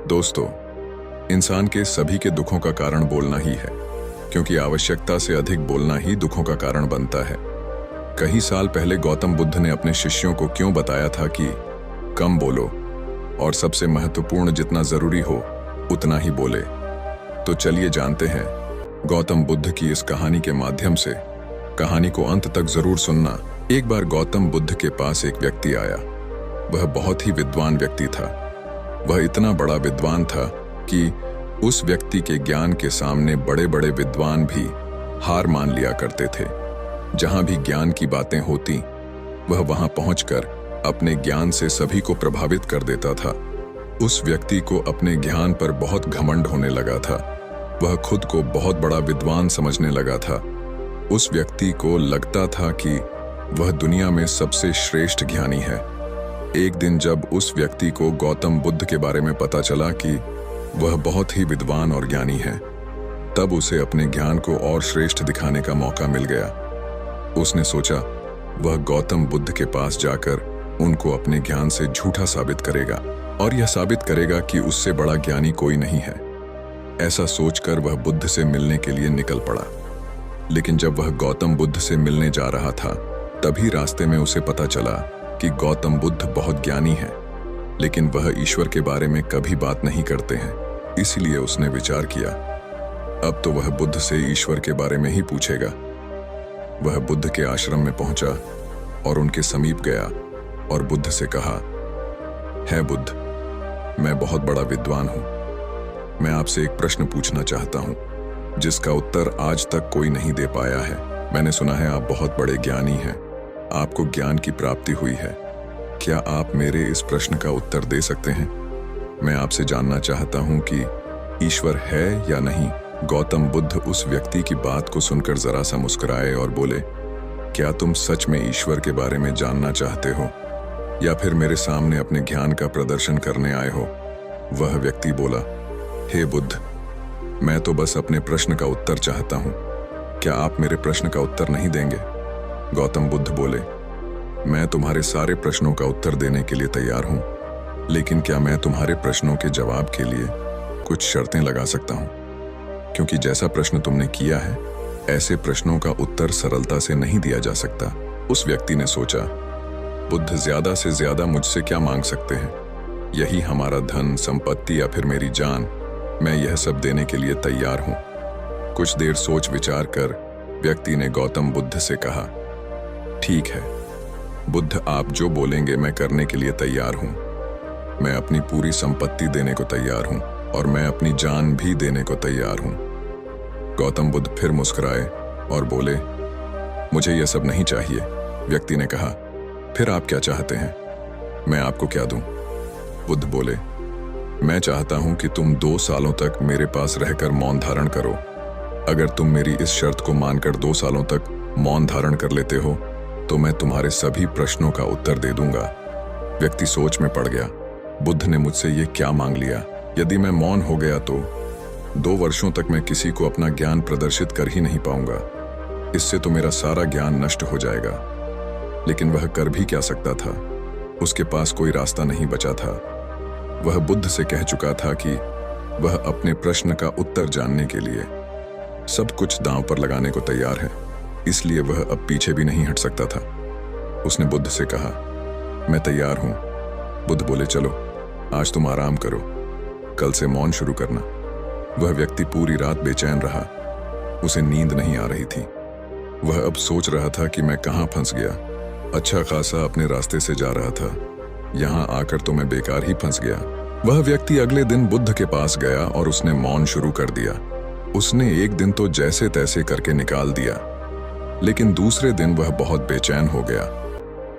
दोस्तों, इंसान के सभी के दुखों का कारण बोलना ही है, क्योंकि आवश्यकता से अधिक बोलना ही दुखों का कारण बनता है। कई साल पहले गौतम बुद्ध ने अपने शिष्यों को क्यों बताया था कि कम बोलो और सबसे महत्वपूर्ण जितना जरूरी हो उतना ही बोले। तो चलिए जानते हैं गौतम बुद्ध की इस कहानी के माध्यम से। कहानी को अंत तक जरूर सुनना। एक बार गौतम बुद्ध के पास एक व्यक्ति आया। वह बहुत ही विद्वान व्यक्ति था। वह इतना बड़ा विद्वान था कि उस व्यक्ति के ज्ञान के सामने बड़े बड़े विद्वान भी हार मान लिया करते थे। जहां भी ज्ञान की बातें होती, वह वहां पहुंचकर अपने ज्ञान से सभी को प्रभावित कर देता था। उस व्यक्ति को अपने ज्ञान पर बहुत घमंड होने लगा था। वह खुद को बहुत बड़ा विद्वान समझने लगा था। उस व्यक्ति को लगता था कि वह दुनिया में सबसे श्रेष्ठ ज्ञानी है। एक दिन जब उस व्यक्ति को गौतम बुद्ध के बारे में पता चला कि वह बहुत ही विद्वान और ज्ञानी है, तब उसे अपने ज्ञान को और श्रेष्ठ दिखाने का मौका मिल गया। उसने सोचा वह गौतम बुद्ध के पास जाकर उनको अपने ज्ञान से झूठा साबित करेगा और यह साबित करेगा कि उससे बड़ा ज्ञानी कोई नहीं है। ऐसा सोचकर वह बुद्ध से मिलने के लिए निकल पड़ा। लेकिन जब वह गौतम बुद्ध से मिलने जा रहा था, तभी रास्ते में उसे पता चला कि गौतम बुद्ध बहुत ज्ञानी है, लेकिन वह ईश्वर के बारे में कभी बात नहीं करते हैं। इसलिए उसने विचार किया, अब तो वह बुद्ध से ईश्वर के बारे में ही पूछेगा। वह बुद्ध के आश्रम में पहुंचा और उनके समीप गया और बुद्ध से कहा, है बुद्ध, मैं बहुत बड़ा विद्वान हूं। मैं आपसे एक प्रश्न पूछना चाहता हूं, जिसका उत्तर आज तक कोई नहीं दे पाया है। मैंने सुना है आप बहुत बड़े ज्ञानी हैं, आपको ज्ञान की प्राप्ति हुई है। क्या आप मेरे इस प्रश्न का उत्तर दे सकते हैं? मैं आपसे जानना चाहता हूं कि ईश्वर है या नहीं। गौतम बुद्ध उस व्यक्ति की बात को सुनकर जरा सा मुस्कुराए और बोले, क्या तुम सच में ईश्वर के बारे में जानना चाहते हो या फिर मेरे सामने अपने ज्ञान का प्रदर्शन करने आए हो? वह व्यक्ति बोला, हे बुद्ध, मैं तो बस अपने प्रश्न का उत्तर चाहता हूं। क्या आप मेरे प्रश्न का उत्तर नहीं देंगे? गौतम बुद्ध बोले, मैं तुम्हारे सारे प्रश्नों का उत्तर देने के लिए तैयार हूं, लेकिन क्या मैं तुम्हारे प्रश्नों के जवाब के लिए कुछ शर्तें लगा सकता हूं? क्योंकि जैसा प्रश्न तुमने किया है, ऐसे प्रश्नों का उत्तर सरलता से नहीं दिया जा सकता। उस व्यक्ति ने सोचा, बुद्ध ज्यादा से ज्यादा मुझसे क्या मांग सकते हैं? यही हमारा धन, संपत्ति या फिर मेरी जान। मैं यह सब देने के लिए तैयार हूं। कुछ देर सोच विचार कर व्यक्ति ने गौतम बुद्ध से कहा, ठीक है बुद्ध, आप जो बोलेंगे मैं करने के लिए तैयार हूं। मैं अपनी पूरी संपत्ति देने को तैयार हूं और मैं अपनी जान भी देने को तैयार हूं। गौतम बुद्ध फिर मुस्कुराए और बोले, मुझे यह सब नहीं चाहिए। व्यक्ति ने कहा, फिर आप क्या चाहते हैं? मैं आपको क्या दूं? बुद्ध बोले, मैं चाहता हूं कि तुम 2 सालों तक मेरे पास रहकर मौन धारण करो। अगर तुम मेरी इस शर्त को मानकर 2 सालों तक मौन धारण कर लेते हो, तो मैं तुम्हारे सभी प्रश्नों का उत्तर दे दूंगा। व्यक्ति सोच में पड़ गया, बुद्ध ने मुझसे ये क्या मांग लिया? यदि मैं मौन हो गया तो 2 वर्षों तक मैं किसी को अपना ज्ञान प्रदर्शित कर ही नहीं पाऊंगा। इससे तो मेरा सारा ज्ञान नष्ट हो जाएगा। लेकिन वह कर भी क्या सकता था? उसके पास कोई रास्ता नहीं बचा था। वह बुद्ध से कह चुका था कि वह अपने प्रश्न का उत्तर जानने के लिए सब कुछ दांव पर लगाने को तैयार है, इसलिए वह अब पीछे भी नहीं हट सकता था। उसने बुद्ध से कहा, मैं तैयार हूं। बुद्ध बोले, चलो आज तुम आराम करो, कल से मौन शुरू करना। वह व्यक्ति पूरी रात बेचैन रहा। उसे नींद नहीं आ रही थी। वह अब सोच रहा था कि मैं कहां फंस गया। अच्छा खासा अपने रास्ते से जा रहा था, यहां आकर तो मैं बेकार ही फंस गया। वह व्यक्ति अगले दिन बुद्ध के पास गया और उसने मौन शुरू कर दिया। उसने एक दिन तो जैसे तैसे करके निकाल दिया, लेकिन दूसरे दिन वह बहुत बेचैन हो गया।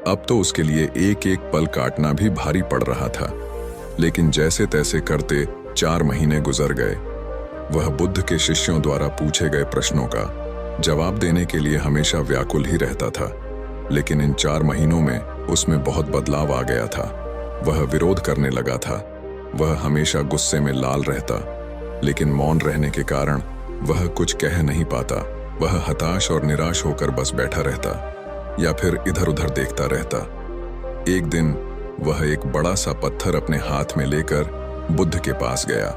अब तो उसके लिए एक एक पल काटना भी भारी पड़ रहा था। लेकिन जैसे तैसे करते 4 महीने गुजर गए। वह बुद्ध के शिष्यों द्वारा पूछे गए प्रश्नों का जवाब देने के लिए हमेशा व्याकुल ही रहता था। लेकिन इन 4 महीनों में उसमें बहुत बदलाव आ गया था। वह विरोध करने लगा था। वह हमेशा गुस्से में लाल रहता, लेकिन मौन रहने के कारण वह कुछ कह नहीं पाता। वह हताश और निराश होकर बस बैठा रहता या फिर इधर उधर देखता रहता। एक दिन वह एक बड़ा सा पत्थर अपने हाथ में लेकर बुद्ध के पास गया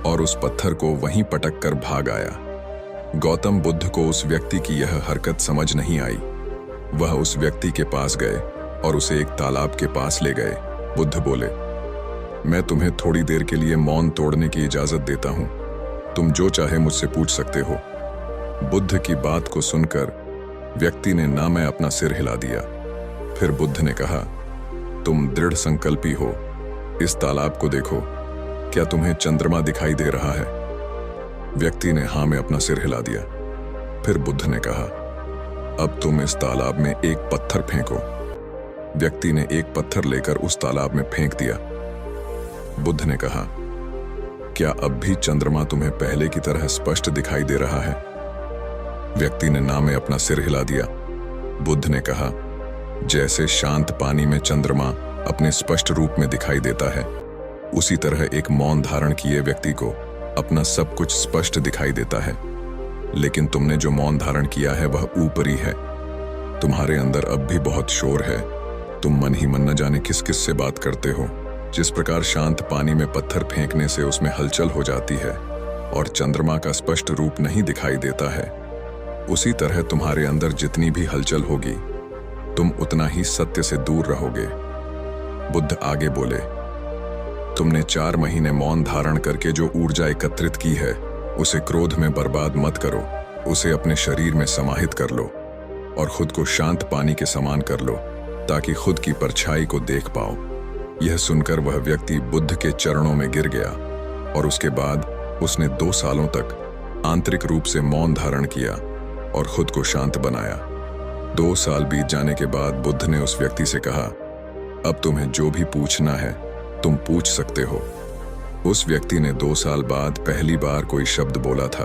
और उस पत्थर को वहीं पटक कर भाग आया। गौतम बुद्ध को उस व्यक्ति की यह हरकत समझ नहीं आई। वह उस व्यक्ति के पास गए और उसे एक तालाब के पास ले गए। बुद्ध बोले, मैं तुम्हें थोड़ी देर के लिए मौन तोड़ने की इजाजत देता हूं। तुम जो चाहे मुझसे पूछ सकते हो। बुद्ध की बात को सुनकर व्यक्ति ने ना मैं अपना सिर हिला दिया। फिर बुद्ध ने कहा, तुम दृढ़ संकल्पी हो। इस तालाब को देखो, क्या तुम्हें चंद्रमा दिखाई दे रहा है? व्यक्ति ने हाँ में अपना सिर हिला दिया। फिर बुद्ध ने कहा, अब तुम इस तालाब में एक पत्थर फेंको। व्यक्ति ने एक पत्थर लेकर उस तालाब में फेंक दिया। बुद्ध ने कहा, क्या अब भी चंद्रमा तुम्हें पहले की तरह स्पष्ट दिखाई दे रहा है? व्यक्ति ने ना में अपना सिर हिला दिया। बुद्ध ने कहा, जैसे शांत पानी में चंद्रमा अपने स्पष्ट रूप में दिखाई देता है, उसी तरह एक मौन धारण किए व्यक्ति को अपना सब कुछ स्पष्ट दिखाई देता है। लेकिन तुमने जो मौन धारण किया है वह ऊपरी है। तुम्हारे अंदर अब भी बहुत शोर है। तुम मन ही मन न जाने किस किस से बात करते हो। जिस प्रकार शांत पानी में पत्थर फेंकने से उसमें हलचल हो जाती है और चंद्रमा का स्पष्ट रूप नहीं दिखाई देता है, उसी तरह तुम्हारे अंदर जितनी भी हलचल होगी, तुम उतना ही सत्य से दूर रहोगे। बुद्ध आगे बोले, तुमने 4 महीने मौन धारण करके जो ऊर्जा एकत्रित की है, उसे क्रोध में बर्बाद मत करो। उसे अपने शरीर में समाहित कर लो और खुद को शांत पानी के समान कर लो, ताकि खुद की परछाई को देख पाओ। यह सुनकर वह व्यक्ति बुद्ध के चरणों में गिर गया और उसके बाद उसने 2 सालों तक आंतरिक रूप से मौन धारण किया और खुद को शांत बनाया। 2 साल बीत जाने के बाद बुद्ध ने उस व्यक्ति से कहा, अब तुम्हें जो भी पूछना है तुम पूछ सकते हो। उस व्यक्ति ने 2 साल बाद पहली बार कोई शब्द बोला था।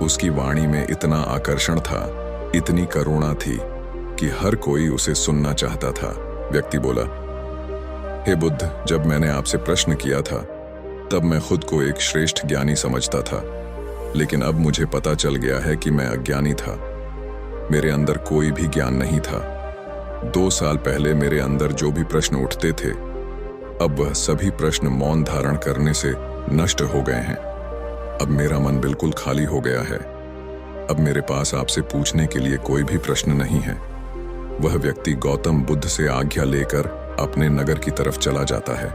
उसकी वाणी में इतना आकर्षण था, इतनी करुणा थी कि हर कोई उसे सुनना चाहता था। व्यक्ति बोला, हे बुद्ध, जब मैंने आपसे प्रश्न किया था तब मैं खुद को एक श्रेष्ठ ज्ञानी समझता था, लेकिन अब मुझे पता चल गया है कि मैं अज्ञानी था। मेरे अंदर कोई भी ज्ञान नहीं था। 2 साल पहले मेरे अंदर जो भी प्रश्न उठते थे, अब वह सभी प्रश्न मौन धारण करने से नष्ट हो गए हैं। अब मेरा मन बिल्कुल खाली हो गया है। अब मेरे पास आपसे पूछने के लिए कोई भी प्रश्न नहीं है। वह व्यक्ति गौतम बुद्ध से आज्ञा लेकर अपने नगर की तरफ चला जाता है।